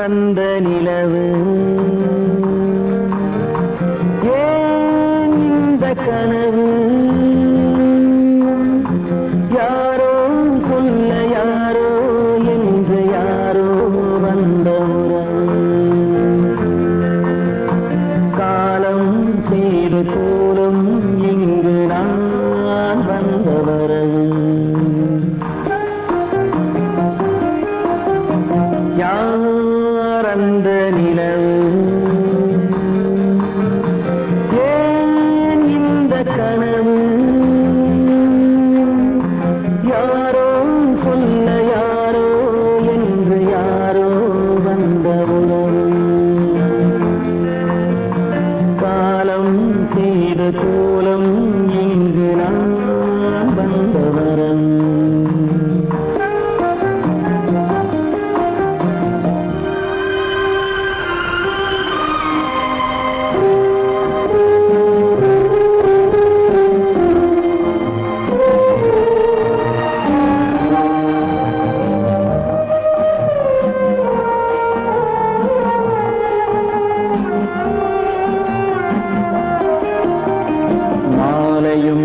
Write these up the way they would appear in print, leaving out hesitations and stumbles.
அந்த நிலவு ஏன் இந்த கனவு யாரோ சொல்ல யாரோ என்று யாரோ வந்த காலம் செய்து கூறும் இங்கு நான் வந்தவரது யார் அந்த நிலவு ஏன் இந்த கனவு யாரோ சொல்ல யாரோ என்று யாரோ வந்த உறவு காலம் செய்த கோலம் இங்கு நான் வந்தவரம்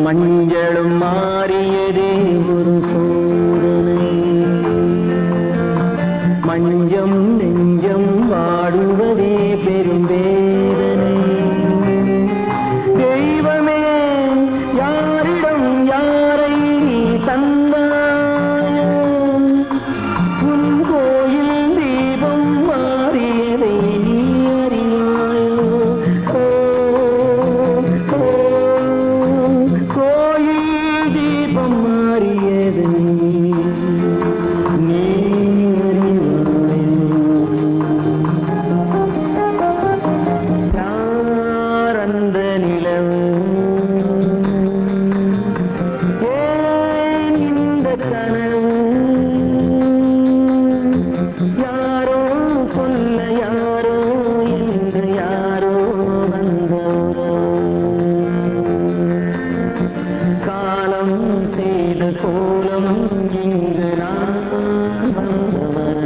மஞ்சளும் மாறியதே ஒரு சோதனை மஞ்சம் நெஞ்சம் வாடுவதே பெரும் வேதனை தெய்வமே யாரிடம் யாரை நீ தந்தாயோ உன் கோயில் தீபம் மாறியதை நீ அறியாயோ யாரோ சொல்ல யாரோ என்று யாரோ வந்த காலம் செய்த கோலம் இங்கு நான் வந்தவர்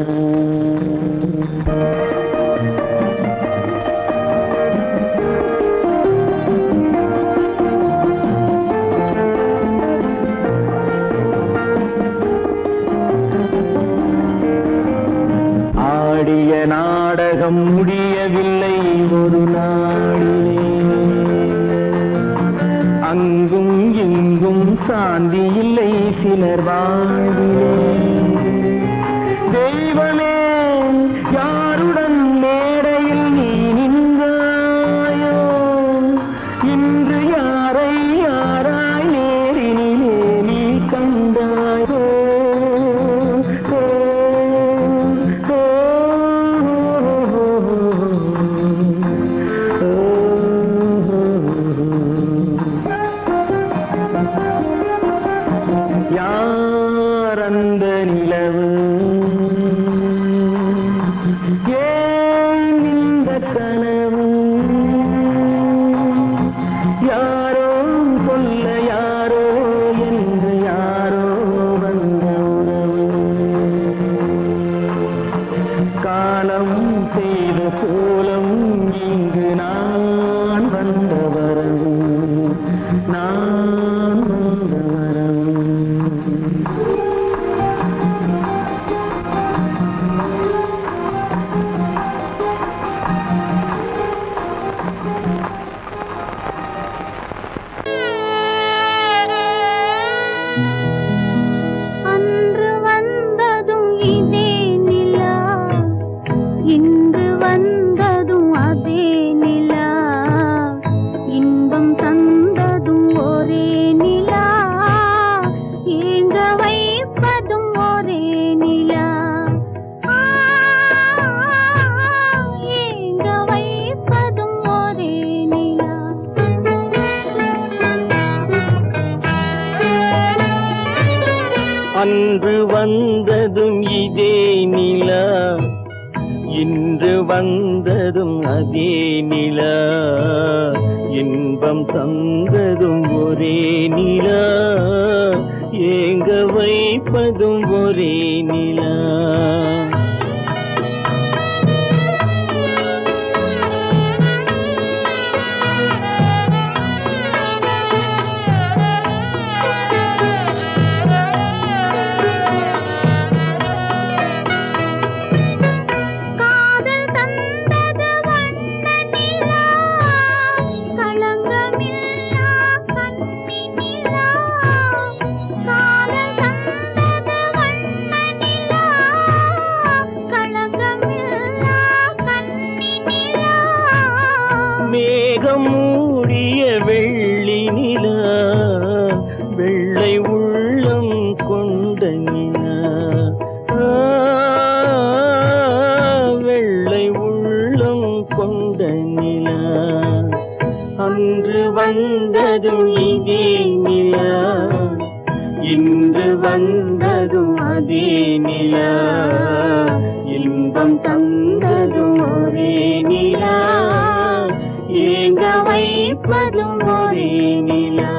ஆடிய நாடகம் முடியவில்லை ஒரு நாளிலே அங்கும் இங்கும் சாந்தி இல்லை சிலர் வாழ்விலே தெய்வமே யாருடன் மேடையில் நீ நின்றாயோ இன்று யாரை யாராய் நேரினிலே நீ கண்டாயோ யார் அந்த நிலவு ஏன் இந்த கனவு யாரோ சொல்ல யாரோ என்று யாரோ வந்த உறவு காலம் செய்த கோலம் இங்கு நான் வந்தவரவு நான் வந்தவரவு அன்று வந்ததும் இதே நிலா இன்று வந்ததும் அதே நிலா இன்பம் தந்ததும் ஒரே நிலா ஏங்க வைப்பதும் ஒரே நிலா ஏங்க வைப்பதும் ஒரே நிலா அன்று வந்ததும் இதே நிலா இன்று வந்ததும் அதே நிலா இன்பம் தந்ததும் ஒரே நிலா ஏங்க வைப்பதும் ஒரே நிலா மூடிய வெள்ளி நிலா வெள்ளை உள்ளம் கொண்ட நிலா வெள்ளை உள்ளம் கொண்ட நிலா அன்று வந்ததும் இதே நிலா இன்று வந்ததும் அதே நிலா இன்பம் தந்ததும் ஒரே நிலா ஏங்க வைப்பதும் ஒரே நிலா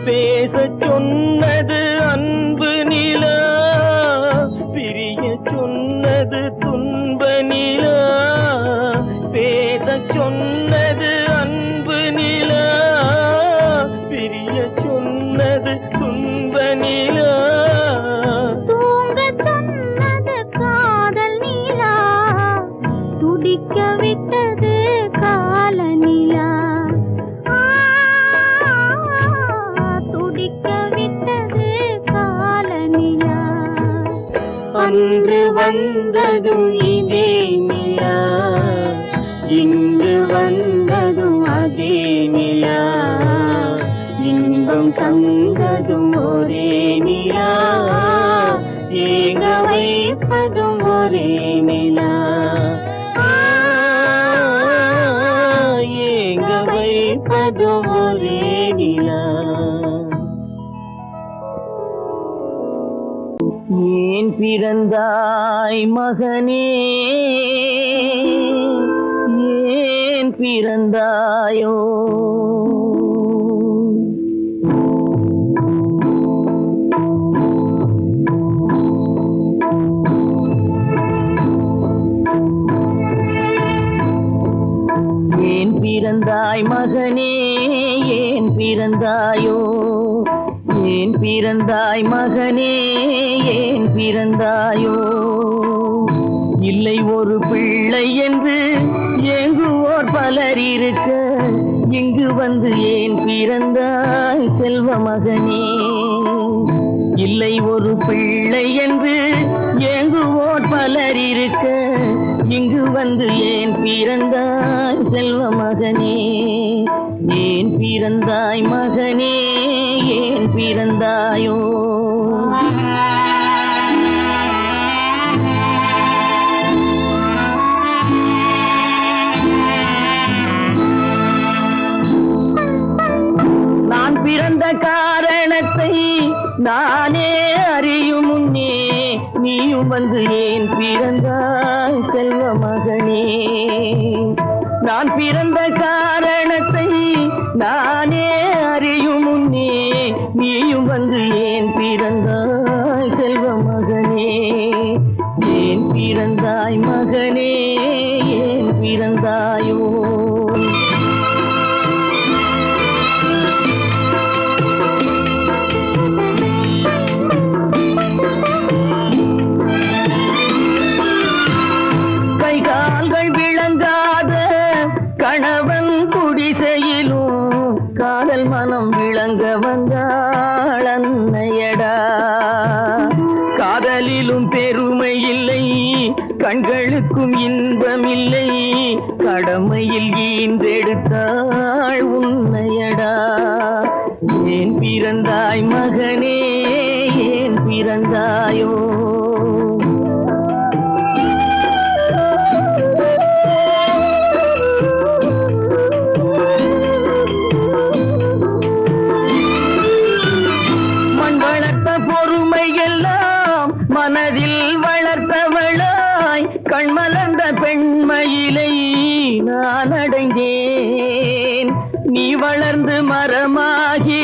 பேசச் சொன்னது அன்பு நிலா பிரிய சொன்னது துன்ப நிலா பேசச் சொன்னது அன்பு நிலா பிரிய சொன்னது துன்ப நிலா தூங்கச் சொன்னது காதல் நிலா துடிக்க விட்டது கால நிலா அன்று வந்ததும் இதே நிலா இன்று வந்ததும் அதே நிலா இன்பம் தந்ததும் ஒரே நிலா ஏங்க வைப்பதும் ஒரே நிலா ஏங்க வைப்பதும் ஒரே நிலா ஏன் பிறந்தாய் மகனே ஏன் பிறந்தாயோ ஏன் பிறந்தாய் மகனே ஏன் பிறந்தாயோ ஏன் பிறந்தாய் மகனே ஏன் பிறந்தாயோ இல்லை ஒரு பிள்ளை என்று ஏங்குவோர் பலர் இருக்க இங்கு வந்து ஏன் பிறந்தாய் செல்வ மகனே இல்லை ஒரு பிள்ளை என்று ஏங்குவோர் பலர் இருக்க இங்கு வந்து ஏன் பிறந்தாய் செல்வ மகனே ஏன் பிறந்தாய் மகனே ஏன் பிறந்தாயோ நான் பிறந்த காரணத்தை நானே அறியும் முன்னே நீயும் வந்து ஏன் பிறந்தாய் செல்வ மகனே நான் பிறந்த காரணத்தை நானே அறியும் முன்னே நீயும் வந்து ஏன் பிறந்தாய் செல்வ மகனே ஏன் பிறந்தாய் மகனே ஏன் பிறந்தாயோ கணவன் குடிசையிலும் காதல் மனம் விளங்க வந்தாள் அன்னையடா காதலிலும் பெருமை இல்லை கண்களுக்கும் இன்பமில்லை கடமையில் ஈன்றெடுத்தாள் உன்னையடா ஏன் பிறந்தாய் மகனே ஏன் பிறந்தாயோ மனதில் வளர்த்தவளாய் கண்மலர்ந்த பெண்மயிலை நான் அடைந்தேன் நீ வளர்ந்து மரமாகி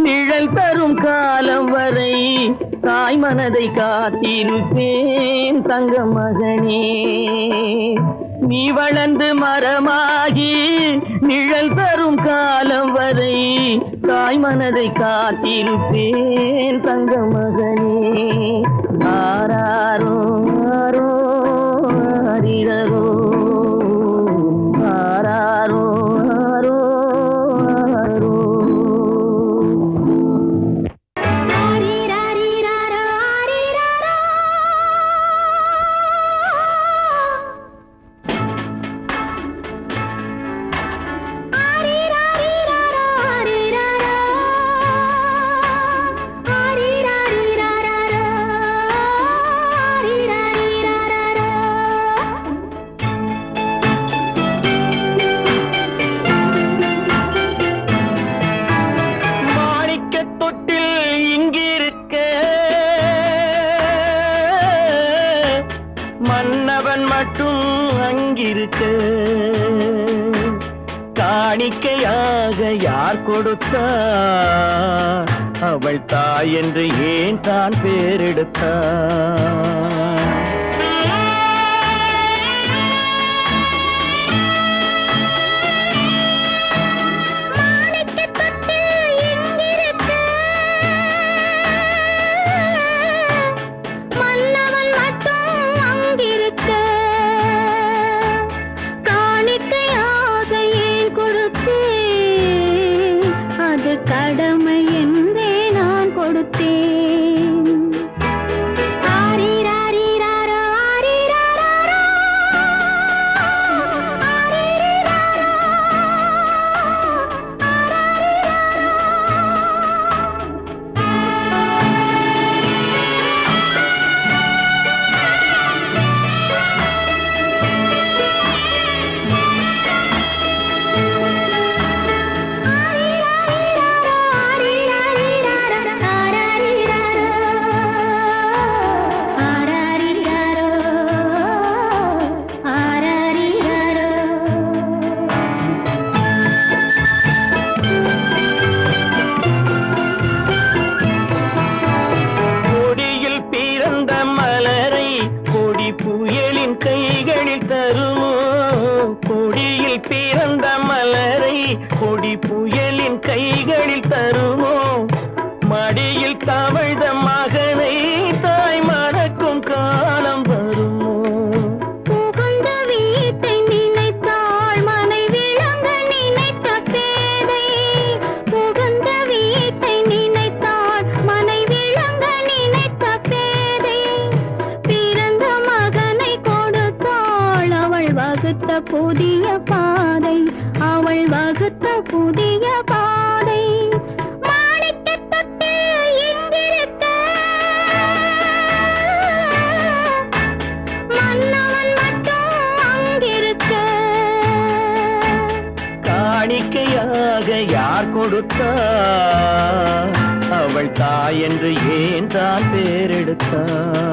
நிழல் தரும் காலம் வரை தாய் மனதை காத்திருப்பேன் தங்க மகனே நீ வளர்ந்து மரமாகி நிழல் தரும் காலம் வரை தாய் மனதை காத்திருப்பேன் தங்க மகனே ஆராரோ ஆரோ ஆரிரரோ ஆராரோ மன்னவன் மட்டும் அங்கிருக்க காணிக்கையாக யார் கொடுத்தார் அவள் தாய் என்று ஏன் தான் பேரெடுத்தார் கடமை என்றே நான் கொடுத்தேன். ஆரிராரிராரோ, ஆரிராராரோ, ஆரிராரோ, பிறந்த மலரை கொடி புயலின் கைகளில் தருமோ மடியில் தவழ்ந்த மகனை தாய் மறக்கும் காலம் வருமோ புகுந்த வீட்டை நினைத்தாள் மனை விளங்க நினைத்த பேதை புகுந்த வீட்டை நினைத்தாள் மனை விளங்க நினைத்த பேதை பிறந்த மகனை கொடுத்தாள் அவள் வகுத்த புதிய பாதை அவள் வகுத்த புதிய பாதை மாணிக்கத் தொட்டில் இங்கிருக்க மன்னவன் மட்டும் அங்கிருக்க காணிக்கையாக யார் கொடுத்தார் அவள் தாய் என்று ஏன் தான் பேரெடுத்தார்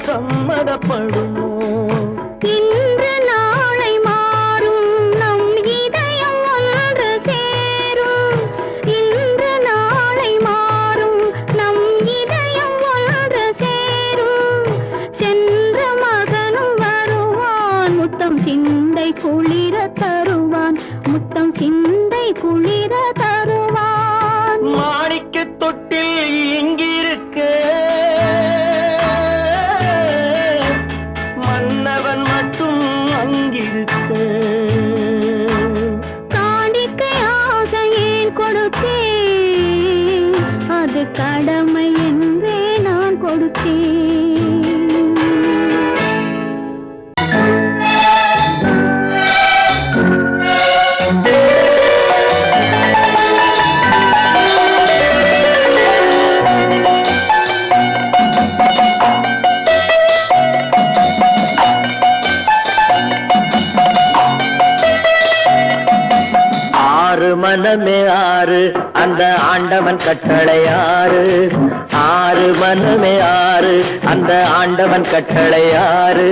சம்மதப்படுமோ இன்று நாளை மாறும் நம் இதயம் ஒன்று சேரும் இன்று நாளை மாறும் நம் இதயம் ஒன்று சேரும் சென்ற மகனும் வருவான் முத்தம் சிந்தை குளிர தருவான் முத்தம் சிந்தை குளிர தருவான் மாணிக்கத் தொட்டில் இங்கிருக்க மன்னவன் மட்டும் அங்கிருக்க காணிக்கையாக ஏன் கொடுத்தேன் அது கடமை என்றே நான் கொடுத்தேன் மனமே ஆறு அந்த ஆண்டவன் கட்டளை ஆறு ஆறு மனமே ஆறு அந்த ஆண்டவன் கட்டளை ஆறு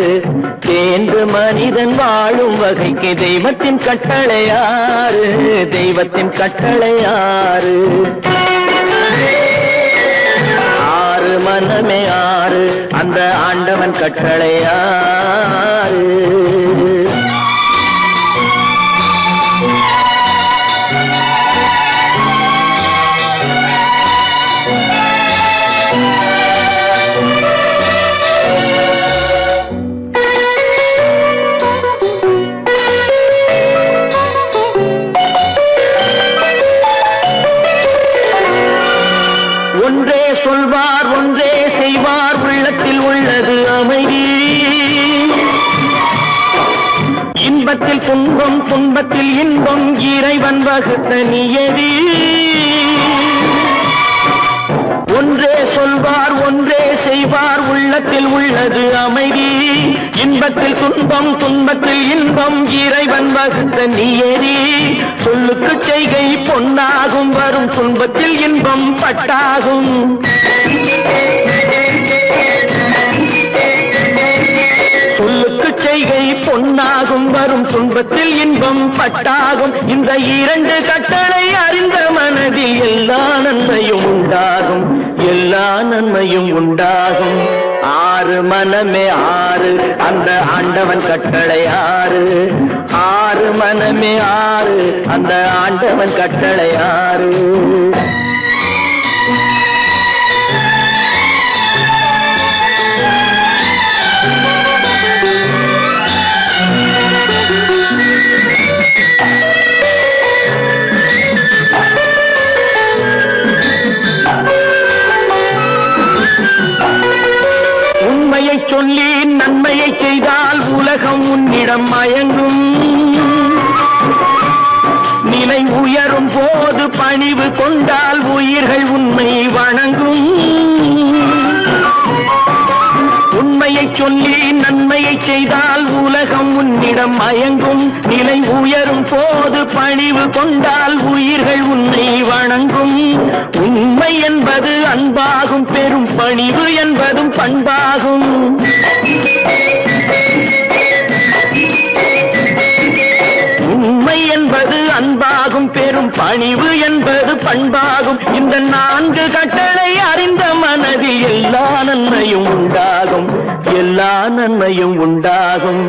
தேர்ந்து மனிதன் வாழும் வகைக்கு தெய்வத்தின் கட்டளை ஆறு தெய்வத்தின் கட்டளை ஆறு ஆறு ஆறு மனமே ஆறு அந்த ஆண்டவன் கட்டளை ஆறு. ஒன்றே சொல்வார் ஒன்றே செய்வார் உள்ளத்தில் உள்ளது அமைதி. இன்பத்தில் துன்பம் துன்பத்தில் இன்பம் இறைவன் வகுத்த நியதி. ஒன்றே சொல்வார் ஒன்றே செய்வார் உள்ளத்தில் உள்ளது அமைதி. இன்பத்தில் துன்பம் துன்பத்தில் இன்பம் இறைவன் வகுத்த நியதி. சொல்லுக்கு செய்கை பொன்னாகும் வரும் துன்பத்தில் இன்பம் பட்டாகும். சொல்லுக்கு செய்கை பொன்னாகும் வரும் துன்பத்தில் இன்பம் பட்டாகும். இந்த இரண்டு கட்டளை அறிந்த மனதில் எல்லா நன்மையும் உண்டாகும், எல்லா நன்மையும் உண்டாகும். ஆறு மனமே ஆறு அந்த ஆண்டவன் கட்டளை ஆறு. ஆறு மனமே ஆறு அந்த ஆண்டவன் கட்டளை ஆறு. உண்மையை சொல்லி நன்மையை செய்தால் உலகம் உன்னிடம் மயங்கும். நிலை உயரும் போது பணிவு கொண்டால் உயிர்கள் உன்னை வணங்கும். உண்மையை சொல்லி நன்மையை செய்தால் உலகம் உன்னிடம் மயங்கும். நிலை உயரும் போது பணிவு கொண்டால் உயிர்கள் உன்னை வணங்கும். உண்மை என்பது அன்பாகும், பெரும் பணிவு என்பதும் பண்பாகும். உண்மை என்பது அன்பாகும், பெரும் பணிவு என்பது பண்பாகும். இந்த நான்கு கட்டளை அறிந்த மனதில் எல்லா நன்மையும் உண்டாகும், எல்லா நன்மையும் உண்டாகும்.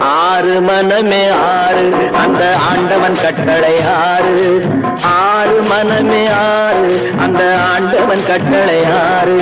ஆறு மனமே ஆறு அந்த ஆண்டவன் கட்டளை ஆறு. ஆறு மனமே ஆறு அந்த ஆண்டவன் கட்டளை ஆறு.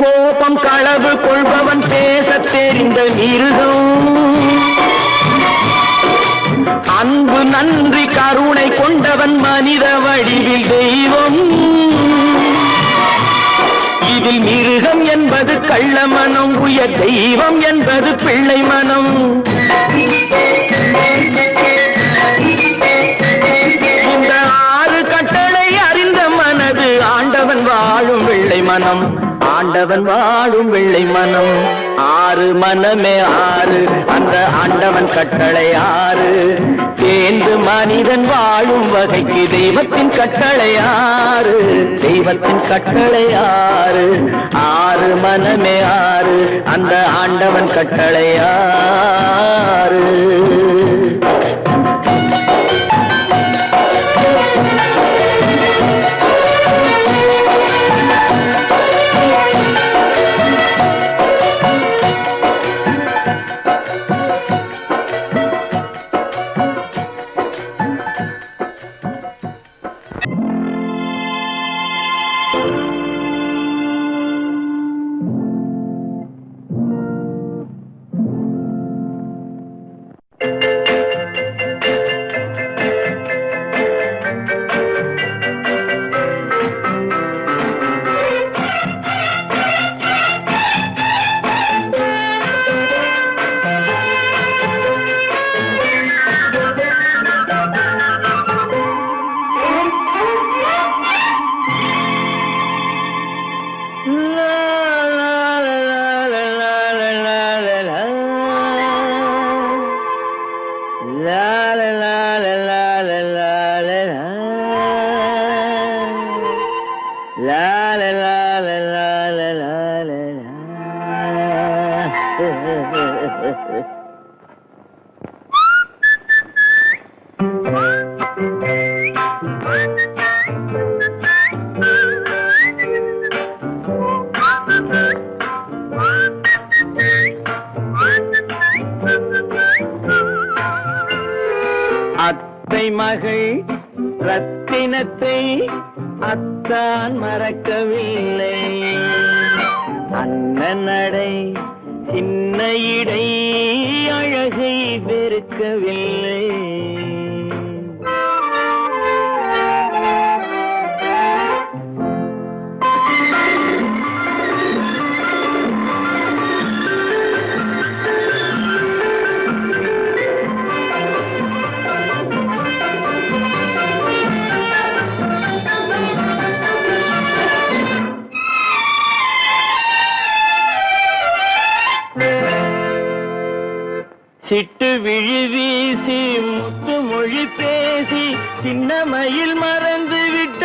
கோபம் களவு கொள்பவன் பேசத் தெரிந்த மிருகம். அன்பு நன்றி கருணை கொண்டவன் மனித வடிவில் தெய்வம். இதில் மிருகம் என்பது கள்ள மனம், உயர் தெய்வம் என்பது பிள்ளை மனம். இந்த ஆறு கட்டளை அறிந்த மனது ஆண்டவன் வாழும் வெள்ளை மனம், ஆண்டவன் வாழும் வெள்ளை மனம். ஆறு மனமே ஆறு அந்த ஆண்டவன் கட்டளை ஆறு. தேர்ந்து மனிதன் வாழும் வகைக்கு தெய்வத்தின் கட்டளை ஆறு, தெய்வத்தின் கட்டளை ஆறு. ஆறு மனமே ஆறு அந்த ஆண்டவன் கட்டளை ஆறு. அத்தை மகள் ரத்தினத்தை அத்தான் மறக்கவில்லை. அண்ணன் நடை சின்ன இடை அழகை வெறுக்கவில்லை. சிட்டு விழி வீசி முத்து மொழி பேசி சின்ன மயில் மறந்து விட்டார்.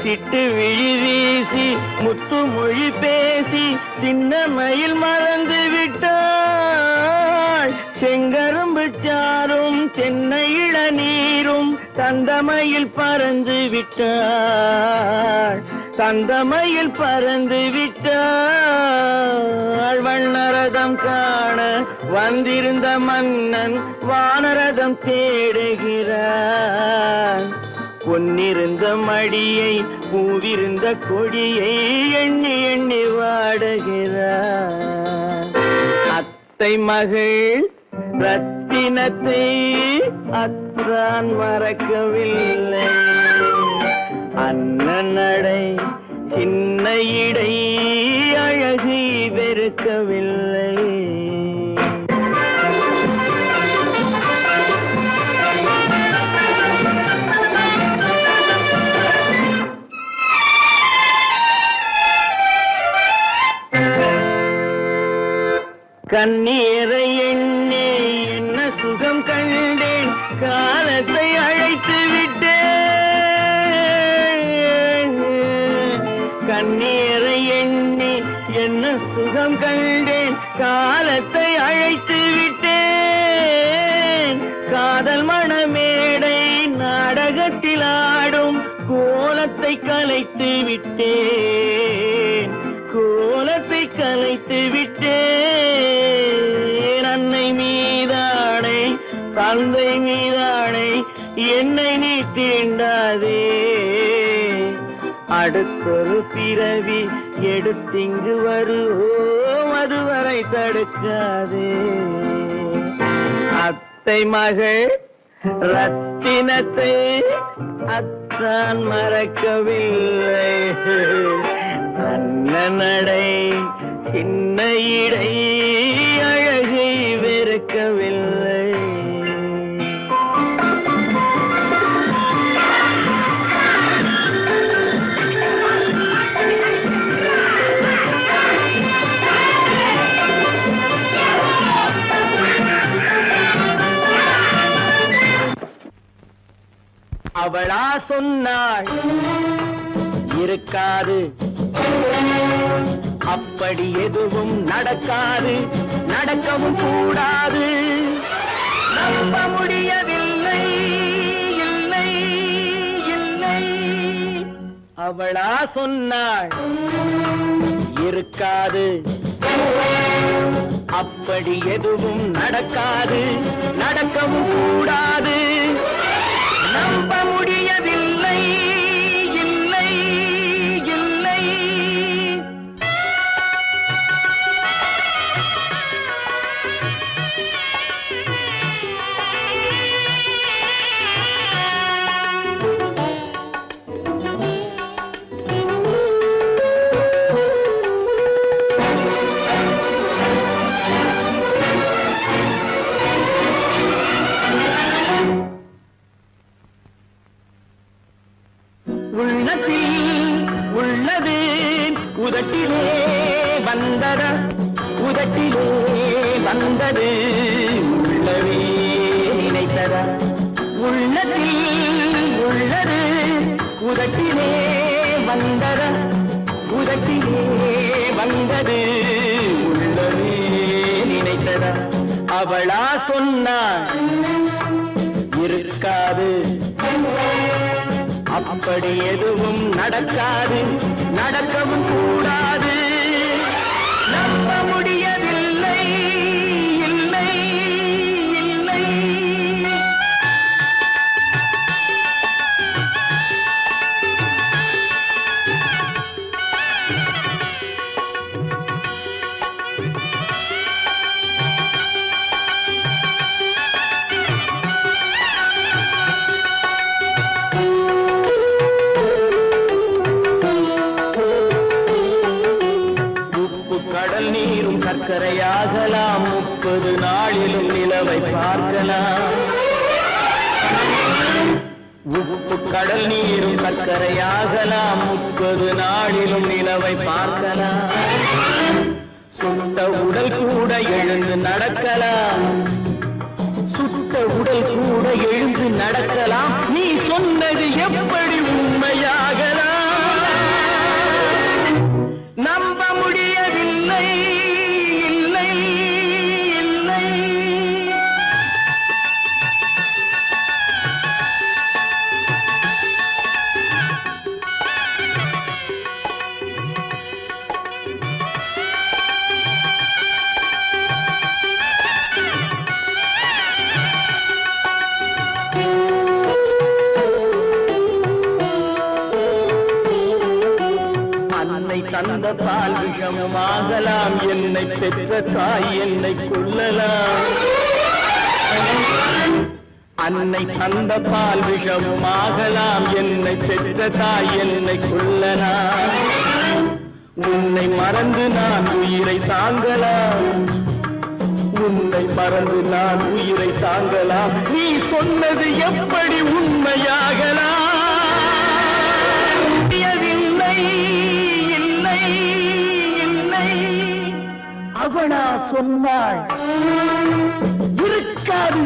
சிட்டு விழி வீசி முத்து மொழி பேசி சின்ன மயில் மறந்து விட்டாள். செங்கரும்பு சாரும் தென்னை இளநீரும் தந்தமயில் பறந்து விட்டாள். தந்தமயில் பறந்து விட்டாள். வண்ணரதம் காண வந்திருந்த மன்னன் வானரதம் தேடுகிறான். பொன்னிருந்த மடியை பூவிருந்த கொடியை எண்ணி எண்ணி வாடுகிறான். அத்தை மகள் ரத்தினத்தை அத்தான் மறக்கவில்லை. அண்ணன் நடை சின்ன இடை அழகை வெறுக்கவில்லை. கண்ணீரை எண்ணி என்ன சுகம் கண்டேன், காலத்தை அழைத்து விட்டேன். கண்ணீரை எண்ணி என்ன சுகம் கண்டேன், காலத்தை அழைத்து விட்டேன். காதல் மணமேடை நாடகத்தில் ஆடும் கோலத்தை கலைத்து விட்டேன். கோலத்தை கலைத்து விட்டேன். அன்னை மீதானை தந்தை மீதானை என்னை நீ தீண்டாதே. அடுத்தொரு பிறவி எடுத்திங்கு வருவோம், அதுவரை தடுக்காதே. அத்தை மகள் ரத்தினத்தை அத்தான் மறக்கவில்லை. அண்ணன் நடை சின்ன இடை அழகை வெறுக்கவில்லை. அவளா சொன்னாள் இருக்காது, அப்படி எதுவும் நடக்காது, நடக்கவும் கூடாது. நம்ப முடியவில்லை, இல்லை இல்லை. அவளா சொன்னாள் இருக்காது, அப்படி எதுவும் நடக்காது, நடக்கவும் கூடாது. நம்ப முடியவில்லை, இல்லை இல்லை. உள்ளது உதட்டிலே வந்ததா, உதட்டிலே வந்தது உள்ளவே நினைத்ததா. உள்ளத்தில் உள்ளது உதட்டிலே வந்ததா, உதட்டிலே வந்தது உள்ளமே நினைத்ததா அவளா சொன்னாள் இருக்காது அப்படி எதுவும் நடக்காது நடக்கவும் கூடாது நம்ப முடியவில்லை இல்லை இல்லை சர்க்கரையாகலாம் 30 நாளிலும் நிலவை பார்க்கலாம் உப்பு கடல் நீரும் சர்க்கரையாகலாம் 30 நாளிலும் நிலவை பார்க்கலாம் சுட்ட உடல் கூட எழுந்து நடக்கலாம் சுட்ட உடல் கூட எழுந்து நடக்கலாம் நீ சொன்னது எப்படி உண்மையாகலாம் நம்ப முடியவில்லை தந்த பால் விஷமும் ஆகலாம் என்னை பெற்ற தாய் என்னை கொல்லலாம் அன்னை தந்த பால் விஷமும் ஆகலாம் என்னை பெற்ற தாய் என்னை கொல்லலாம் உன்னை மறந்து நான் உயிரை தாங்கலாம் உன்னை மறந்து நான் உயிரை தாங்கலாம் நீ சொன்னது எப்படி உண்மையாகலாம் அவனா சொன்னாள் இருக்காது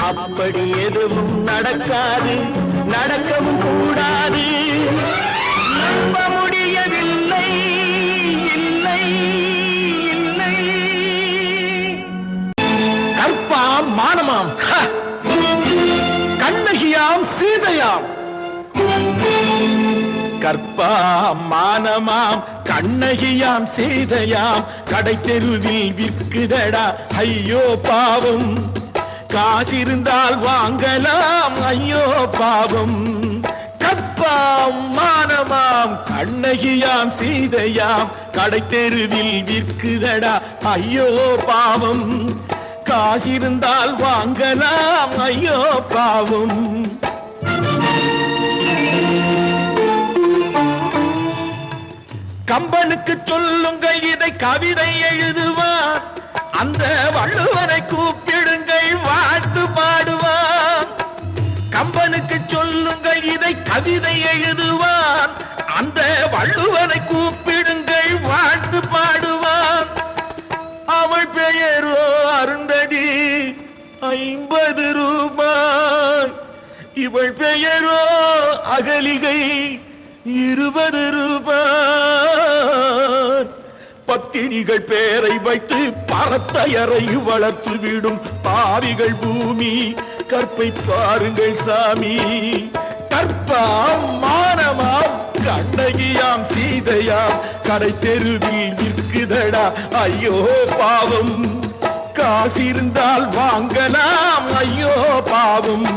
அப்படி எதுவும் நடக்காது நடக்கவும் கூடாது நம்ப முடியவில்லை இல்லை இல்லை கற்பாம் மானமாம் கண்ணகியாம் சீதையாம் கற்பாம் மானமாம் கண்ணகியாம் சீதையாம் கடை தெருவில் விற்குதடா ஐயோ பாவம் காசிருந்தால் வாங்கலாம் ஐயோ பாவம் கற்பாம் மானமாம் கண்ணகியாம் சீதையாம் கடை தெருவில் விற்குதடா ஐயோ பாவம் காசிருந்தால் வாங்கலாம் ஐயோ பாவம் கம்பனுக்கு சொல்லுங்கள் இதை கவிதை எழுதுவான் அந்த வள்ளுவனை கூப்பிடுங்கள் வாழ்த்து பாடுவான் கம்பனுக்கு சொல்லுங்கள் இதை கவிதை எழுதுவான் அந்த வள்ளுவனை கூப்பிடுங்கள் வாழ்த்து பாடுவான் அவள் பெயரோ அருந்ததி 50 ரூபாய் இவள் பெயரோ அகலிகை 20 ரூபாய் பத்தினிகள் பேரை வைத்து பரத்தையறை வளர்த்து விடும் பாவிகள் பூமி கற்பை பாருங்கள் சாமி கற்பாம் மானமாம் கண்ணகியாம் சீதையாம் கடை தெருவில் விற்குதடா ஐயோ பாவம் காசிருந்தால் வாங்கலாம் ஐயோ பாவம்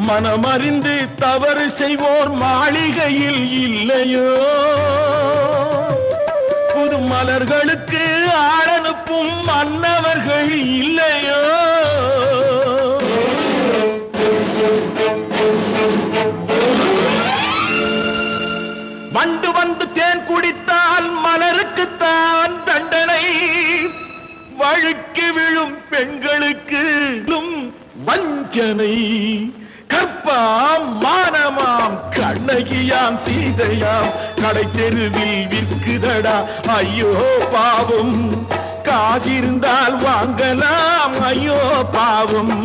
மனமறிந்து தவறு செய்வோர் மாளிகையில் இல்லையோ புது மலர்களுக்கு ஆளனுப்பும் மன்னவர்கள் இல்லையோ வண்டு வந்து தேன் குடித்தால் மலருக்குத்தான் தண்டனை வழுக்கி விழும் பெண்களுக்கு வஞ்சனை கற்பாம் மானமாம் கண்ணகியாம் சீதையாம் கடை தெருவில் விற்குதடா ஐயோ பாவம் காசிருந்தால் வாங்கலாம் ஐயோ பாவம்.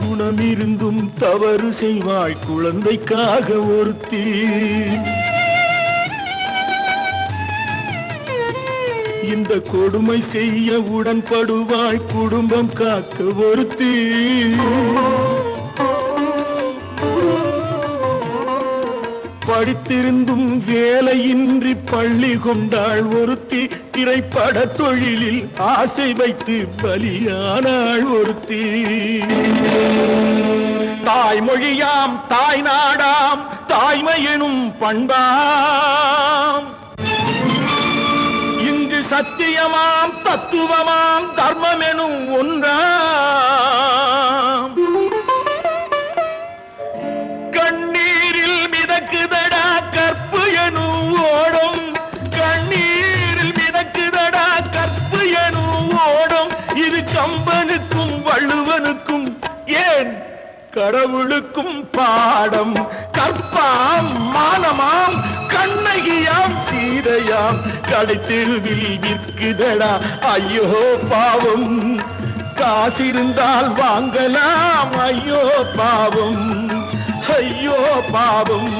குணமிருந்தும் தவறு செய்வாள் குழந்தைக்காக ஒருத்தி. இந்த கொடுமை செய்ய உடன்படுவாள் குடும்பம் காக்க ஒருத்தி. படித்திருந்தும் வேலையின்றி பள்ளி கொண்டாள் ஒருத்தி. திரைப்பட தொழிலில் ஆசை வைத்து பலியானாள் ஒருத்தி. தாய்மொழியாம் தாய் நாடாம் தாய்மை எனும் பண்பாம். இங்கு சத்தியமாம் தத்துவமாம் தர்மம் எனும் ஒன்றாம். கண்ணீரில் மிதக்குதடா கற்பு எனும் ஓடும். கண்ணீரில் மிதக்குதடா கற்பு எனும் ஓடும். இது கம்பனுக்கும் வள்ளுவனுக்கும் ஏன் கடவுளுக்கும் பாடம். கற்பாம் மானமாம் கண்ணகியாம் சீதையாம் கடைத்தெருவில் விற்குதடா ஐயோ பாவம். காசிருந்தால் வாங்கலாம் ஐயோ பாவம். ஐயோ பாவம்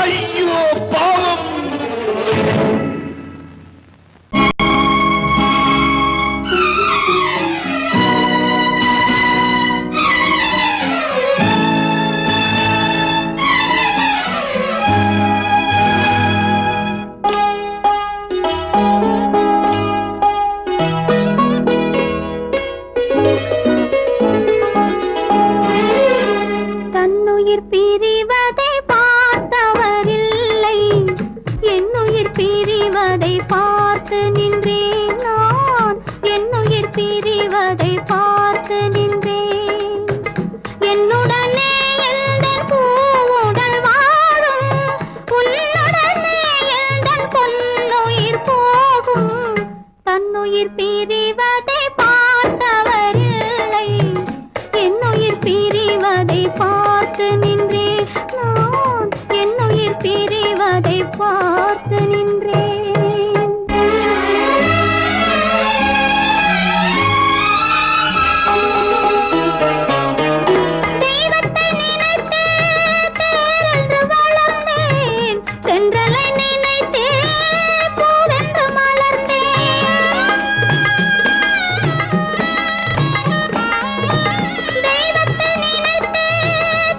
ஐயோ பாவம். பிரிவதை பார்த்தவரில்லை, என்னுயிர் பிரிவதை பார்த்து நின்றேன் நான். என்னுயிர் பிரிவதை பார்த்து நின்றேன். என்னுடனே எந்தன் பூவுடல் வாழும், உன்னுடனே எந்தன் பொன்னுயிர் போகும். தன்னுயிர் பிரிவதை பார்த்தவரில்லை, என்னுயிர் பிரிவதை பார்த்து நின்றேன் நான். என்னுயிர் பிரிவதை பார்த்து நின்றேன். தெய்வத்தை நினைத்தே தேரென்று வளர்ந்தேன், தென்றலை நினைத்தே பூவென்று மலர்ந்தேன். தெய்வத்தை நினைத்தே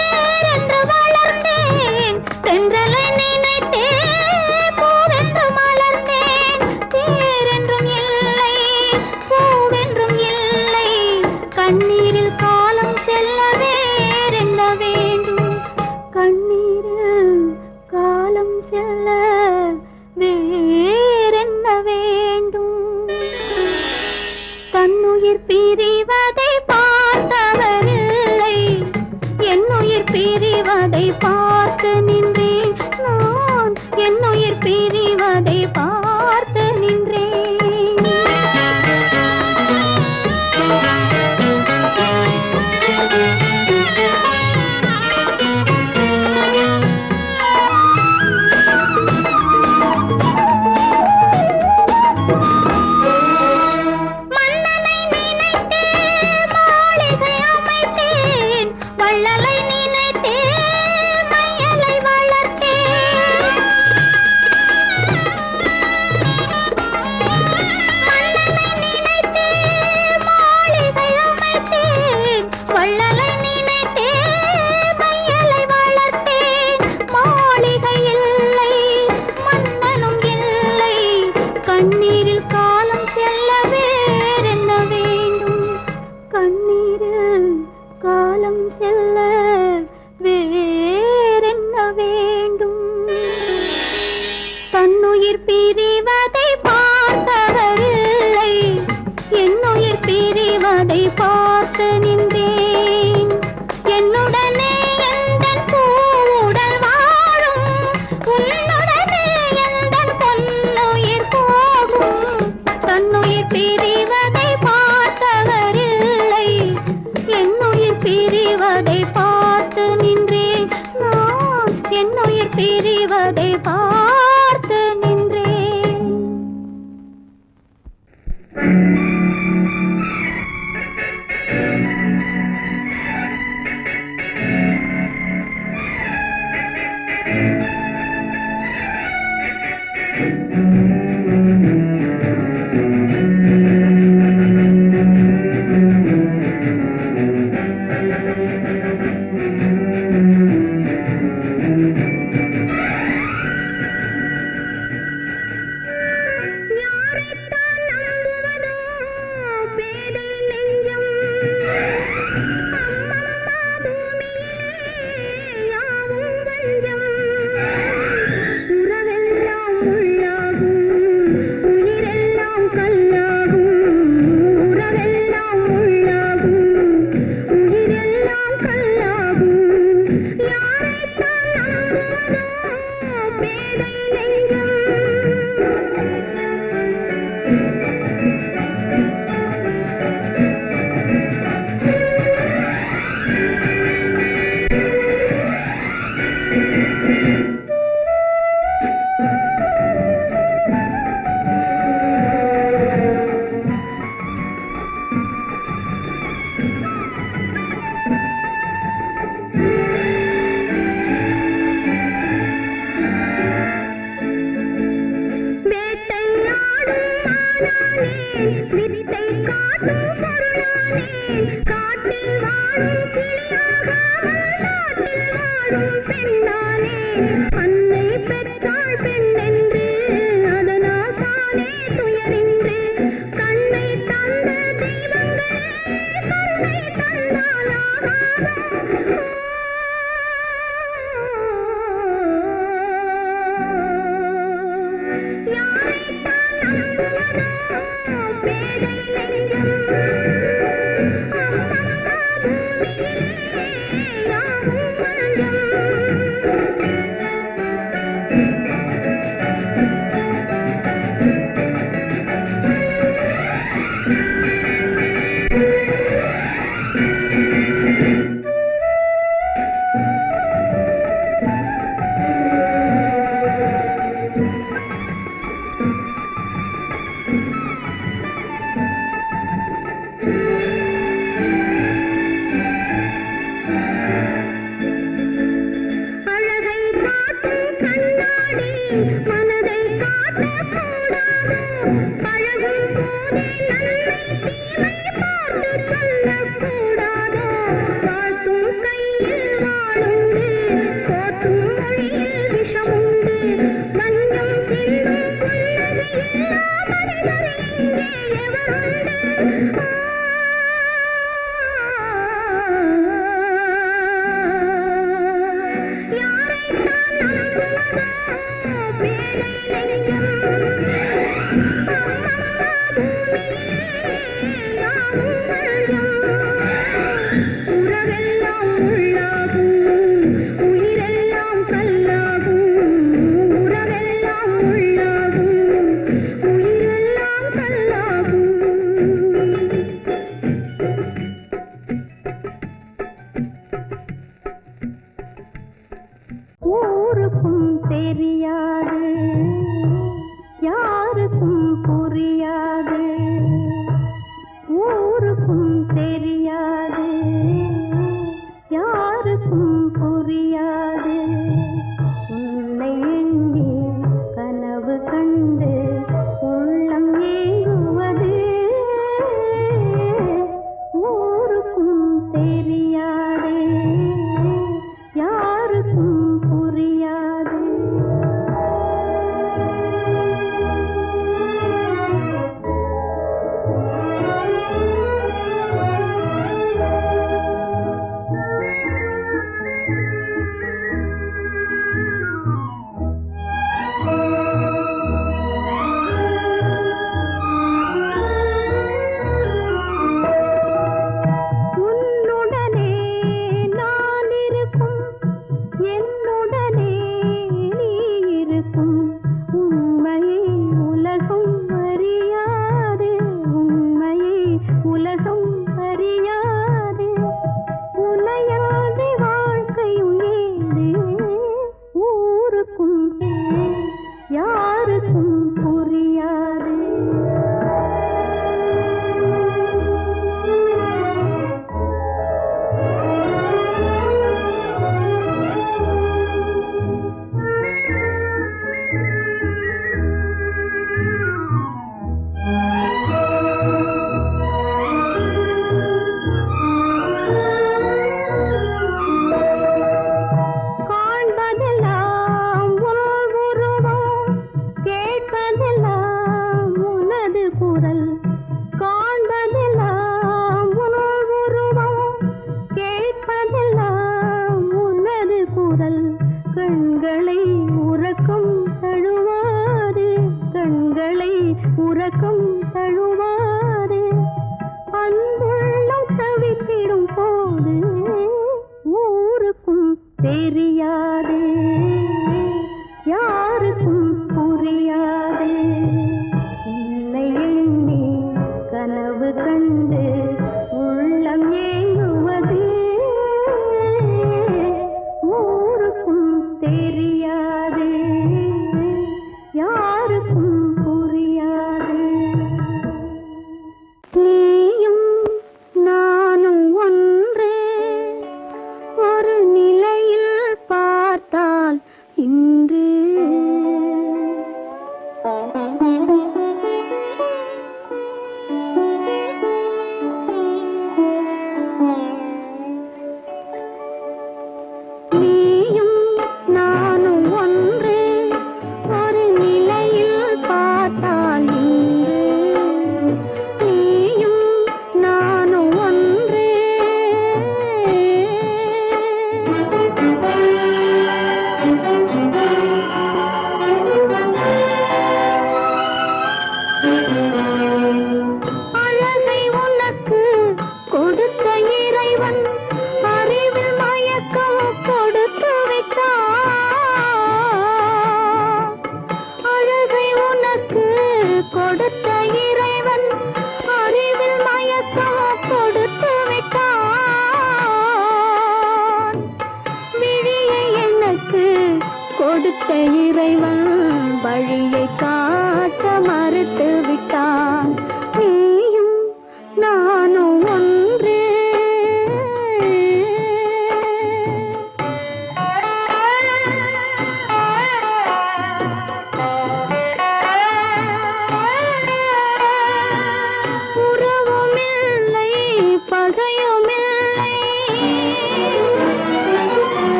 தேரென்று வளர்ந்தேன், தென்றலை நினைத்தே பூவென்று மலர்ந்தேன். தேரென்றும் இல்லை பூவென்றும் இல்லை, கண்ணீரில் காலம் செல்ல வேறென்ன வேண்டும். கண்ணீரில் காலம் செல்ல வேறென்ன வேண்டும். தன்னுயிர் பிரிவதை பார்த்தவரில்லை, என்னுயிர் பிரிவதை பார்த்து நின்றேன் நான். என்னுயிர் பிரிவதை பார்த்து நின்றேன். மன்னனை நினைத்தே மாளிகை அமைத்தேன், வள்ளலை நினைத்தே மையலை வளர்த்தேன். மன்னனை நினைத்தே மாளிகை அமைத்தேன், வள்ளலை நினைத்தே மையலை வளர்த்தேன். மாளிகை இல்லை மன்னனும் இல்லை, கண்ணீரில் காலம் செல்ல வேறென்ன வேண்டும். கண்ணீரில் காலம் செல்ல வேறென்ன வேண்டும். தன்னுயிர் பிரிவதை பார்த்தவரில்லை, என்னுயிர் பிரிவதை பார்த்து நின்றேன். என்னுடனே எந்தன் பூவுடல் வாழும், உன்னுடனே எந்தன் பொன்னுயிர் போகும். தன்னுயிர் பிரிவதை பார்த்தவரில்லை, என்னுயிர் பிரிவதை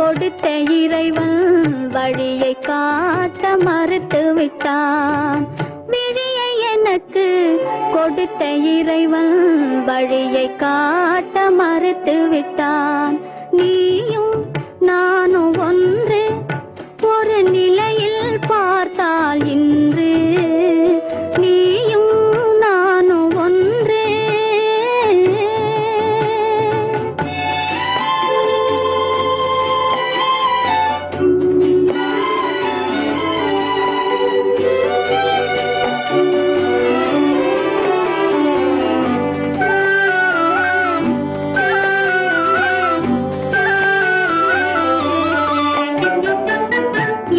கொடுத்த இறைவன் வழியை காட்ட மறுத்து விட்டான். விழியை எனக்கு கொடுத்த இறைவன் வழியை காட்ட மறுத்து விட்டான். நீயும் நானும் ஒன்று ஒரு நிலையில் பார்த்தால் இன்று நீயும் நானும் ஒன்று.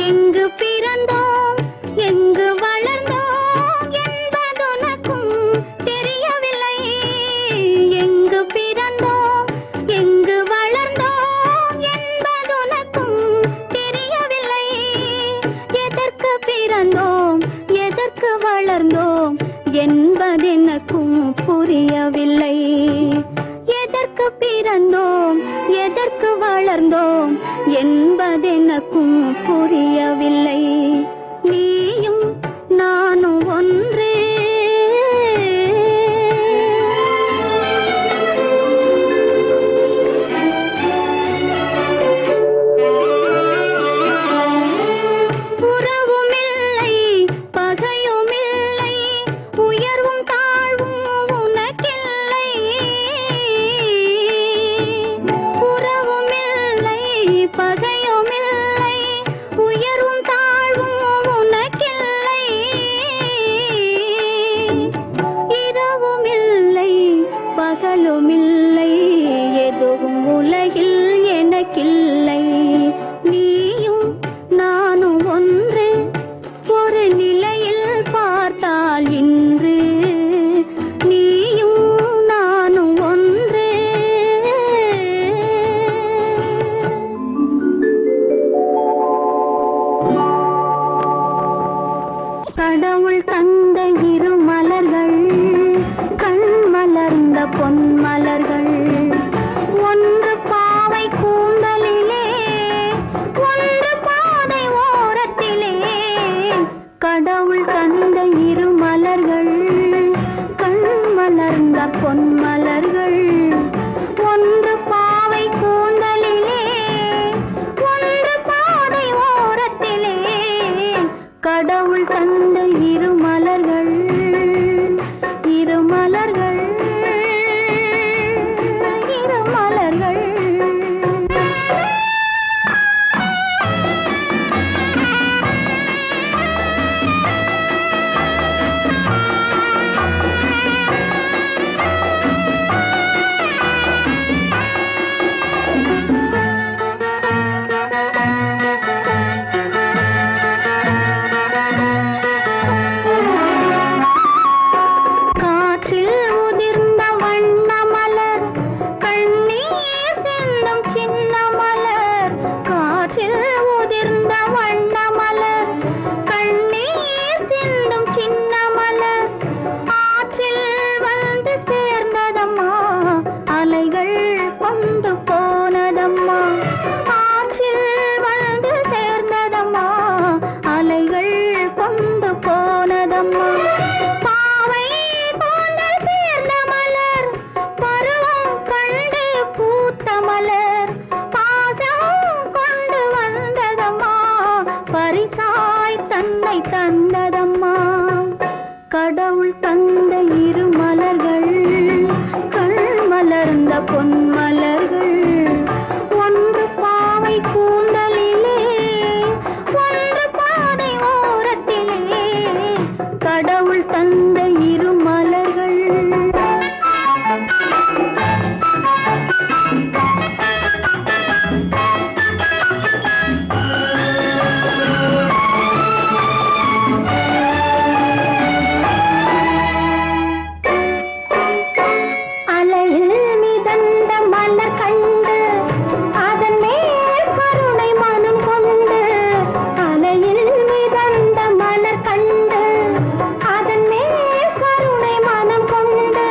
எங்கு பிறந்தோம் எங்கு வளர்ந்தோம் என்பதுனக்கும் தெரியவில்லை. எங்கு பிறந்தோம் எங்கு வளர்ந்தோம் என்பதுனக்கும் தெரியவில்லை. எதற்கு பிறந்தோம் எதற்கு வளர்ந்தோம் என்பதெனக்கும் புரியவில்லை. எதற்கு பிறந்தோம் எதற்கு வளர்ந்தோம் என்பதெனக்கும் புரியவில்லை. நீயும் நானும் ஒன்றே. உறவுமில்லை பகையுமில்லை உயர்வும் தாழ்வும் உனக்கில்லை. உறவுமில்லை பகையுமில்லை உயர்வும் தாழ்வும் உனக்கில்லை. இரவுமில்லை பகலுமில்லை எதுவும் உலகில் எனக்கில்லை. நீயும் நானும் ஒன்று ஒரு நிலையில் பார்த்தால் இன்று நீயும் நானும் ஒன்று. கடவுள் தந்த இரு மலர்கள் கண் மலர்ந்த பொன் மலர்கள். ஒன்று பாவை கூந்தலிலே ஒன்று பாதை ஓரத்திலே. கடவுள் தந்த இரு மலர்கள் கண் மலர்ந்த பொன் மலர்கள். ஒன்று பாவை கூந்தலிலே ஒன்று பாதை ஓரத்திலே. கடவுள் தந்த இரு மலர்கள் இரு மலர்கள் இரு மலர்கள். காற்றில் உதிர்ந்த வண்ண மலர் கண்ணீர் சிந்தும் சின்ன மலர். காற்றில் உதிர்ந்த வண்ண மலர் கண்ணீர் சிந்தும் சின்ன மலர். ஆற்றில் வந்து சேர்ந்ததம்மா அலைகள் கொண்டு போனதம்மா. ஆற்றில் வந்து சேர்ந்ததம்மா அலைகள் கொண்டு போனதம்மா. பாவை கூந்தல் சேர்ந்த மலர் பருவம் கண்டு பூத்த மலர். பாசம் கொண்டு வந்ததம்மா பரிசாய் தன்னை தந்ததம்மா. கடவுள் தந்த இரு மலர்கள் கண் மலர்ந்த பொன் மலர்கள். ஒன்று பாவை கூந்தலிலே ஒன்று பாதை ஓரத்திலே. கடவுள் தந்த இரு மலர்கள். அலையில் மிதந்த மலர் கண்டு அதன் மேல் கருணை மனம் கொண்டு. அலையில் மிதந்த மலர் கண்டு அதன் மேல் கருணை மனம் கொண்டு.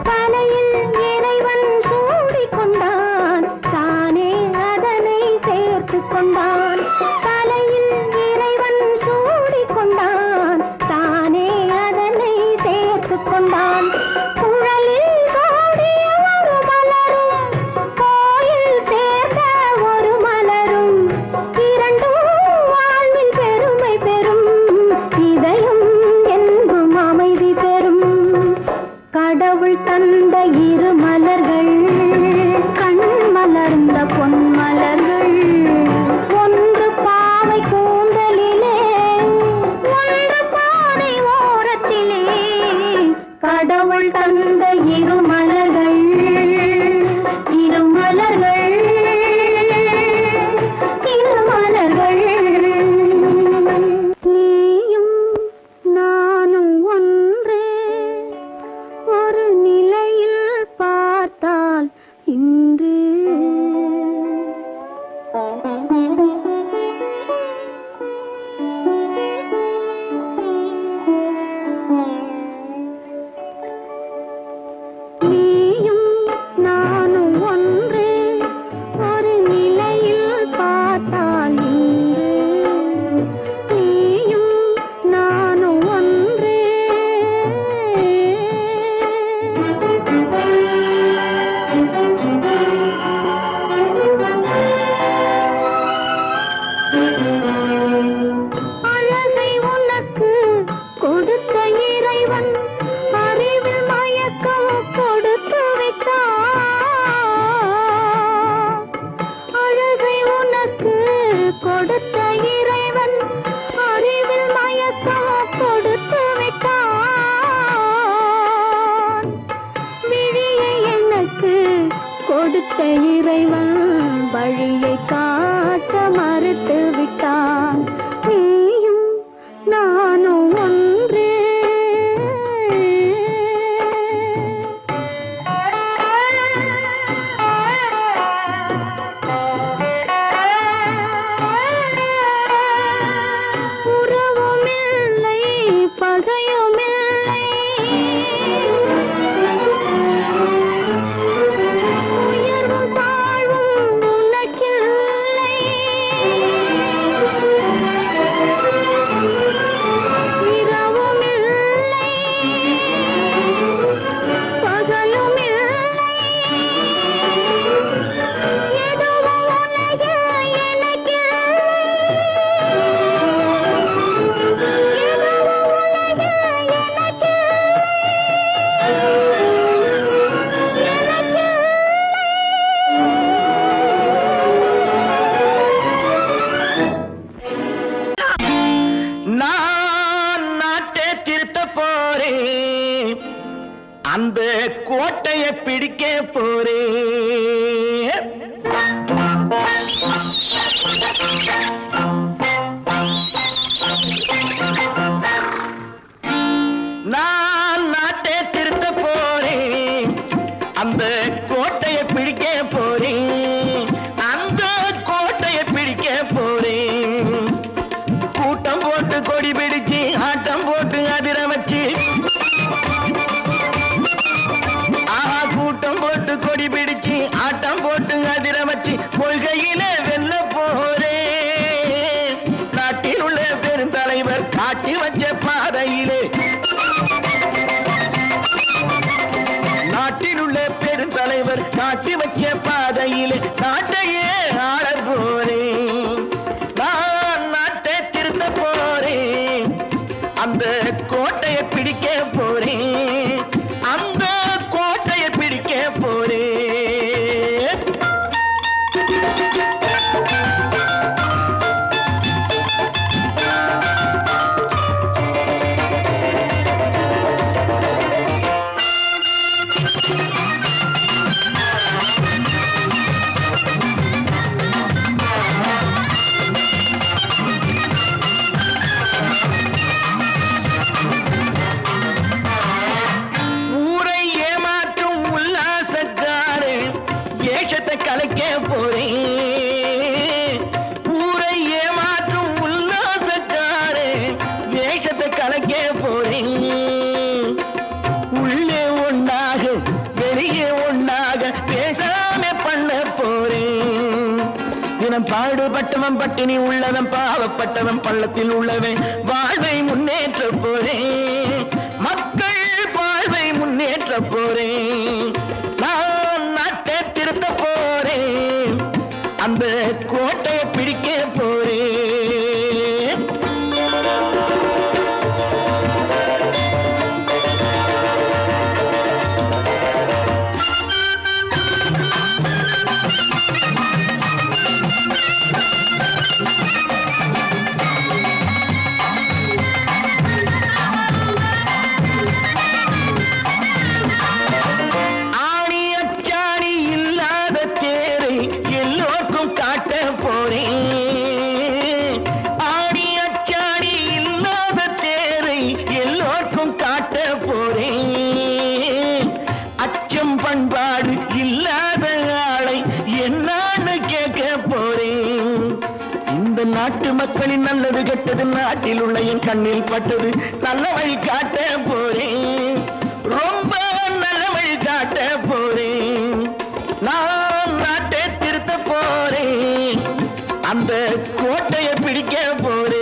தலையில் இறைவன் சூடிக் கொண்டான் தானே அதனை இரு மலர்கள் கண் மலர்ந்த பொன் மலர்கள் ஒன்று பாவை கூந்தலிலே ஒன்று பாதை ஓரத்திலே கடவுள் தந்த இரு மலர்கள் இரு மலர்கள் இரு மலர்கள் நீயும் நானும் ஒன்று ஒரு நிலையில் பார்த்தால் இன்று நீயும் நானும் ஒன்று ஒரு நிலையில் பார்த்தால் இன்று நீயும் நானும் ஒன்று அழகை உனக்கு கொடுத்த இறைவன் அறிவில் மயக்கம் கொடுத்து விட்டான் அழகை உனக்கு கொடுத்த இறைவன் அறிவில் மயக்கம் கொடுத்து விட்டான் விழியை எனக்கு கொடுத்த இறைவன் வழியை காட்ட மறுத்து விட்டான் நீயும் நானும் ஒன்று உறவுமில்லை பகையுமில்லை உயர்வும் தாழ்வும் உனக்கில்லை இரவுமில்லை பகலுமில்லை எதுவும் உலகில் எனக்கில்லை நான் நாட்டை திருத்த போறேன் அந்த கோட்டையை பிடிக்க போறேன் நான் நாட்டை திருத்த போறேன் அந்த கோட்டையை பிடிக்க போறேன் அந்த கோட்டையை பிடிக்க போறேன் கூட்டம் போட்டு கொடி பிடிச்சு ஆட்டம் போட்டு அதிர வச்சு ஆஹா கூட்டம் போட்டு கொடி பிடிச்சு ஆட்டம் போட்டு அதிர வச்சு கொள்கையில வெல்ல போறேன் நாட்டில் உள்ள பெருந்தலைவர் காட்டி வச்ச பாதையிலே நாட்டில் உள்ள பெருந்தலைவர் காட்டி வச்ச பாதையிலே நாட்டையே ஆள போறேன் நான் நாட்டை திருத்த போறேன் அந்த கோட்டையை பிடிக்க போறேன் அந்த கோட்டையை பிடிக்க போறேன் ஊரை ஏமாற்றும் உல்லாசக்காரு ஏஷத்தை கலைக்க போறேன் ஊரை ஏமாற்றும் உல்லாசக்காரு வேஷத்தை கலைக்க போறேன் உள்ளே ஒன்றாக வெளியே ஒன்றாக பேசாம பண்ண போறேன் தினம் பாடுபட்டவன் பட்டினி உள்ளவன் பாவப்பட்டவன் பள்ளத்தில் உள்ளவன் வாழ்வை முன்னேற்ற போறேன் மக்கள் வாழ்வை முன்னேற்ற போறேன் நான் நாட்டை திருத்த போறேன் அந்த கோட்டையை பிடிக்க போறேன் இல்லாத ஆளை என்னான்னு கேட்க போறேன். இந்த நாட்டு மக்களின் நல்லது கெட்டது நாட்டில் உள்ள என் கண்ணில் பட்டது. நல்ல வழி காட்ட போறேன், ரொம்ப நல்ல வழி காட்ட போறேன். நான் நாட்டை திருத்த போறேன், அந்த கோட்டையை பிடிக்க போறேன்.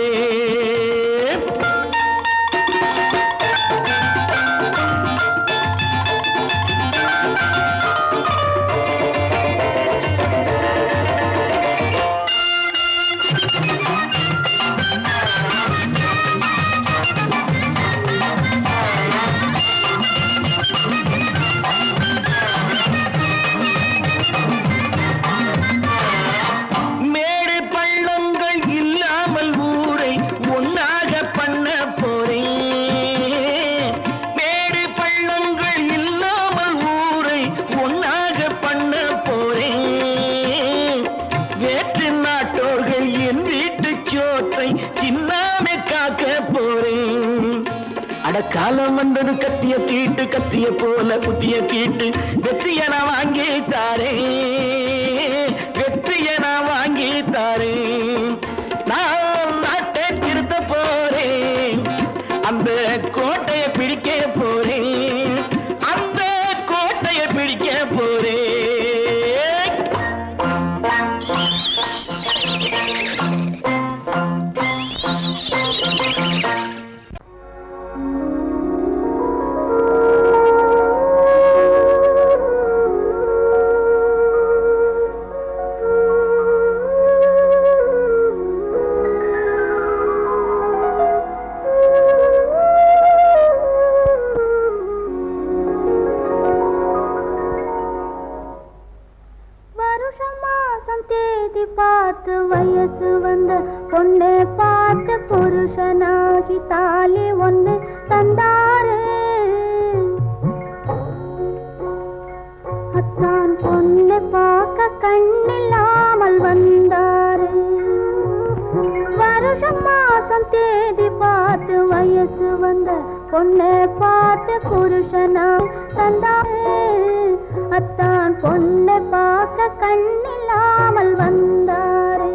காலம் வந்தது கத்திய தீட்டு, கத்திய போல குத்திய தீட்டு. வெற்றிய நான் வாங்கி தாரேன், வெற்றிய நான் வாங்கி தாரேன். நான் நாட்டை திருத்த போறேன், அந்த கோட்டையை பிடிக்க போறேன், அந்த கோட்டையை பிடிக்க போறேன். பார்த்து வயசு வந்த பொண்ணு பார்த்து புருஷனாகி தாலி ஒண்ணு தந்தாரு. அத்தான் பொண்ணு பார்க்க கண்ணில்லாமல் வந்தாரு. வருஷம் மாசம் தேதி பார்த்து வயசு வந்த பொண்ணு பார்த்து புருஷனாகி தந்தாரு. அத்தான் பொண்ணு பார்க்க கண்ணில்லாமல் வந்தாரு.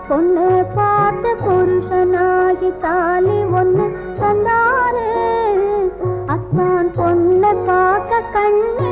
பொண்ணு பார்த்து புருஷனாகி தாலி ஒண்ணு தந்தாரு. அத்தான் பொண்ணு பார்க்க கண்ணு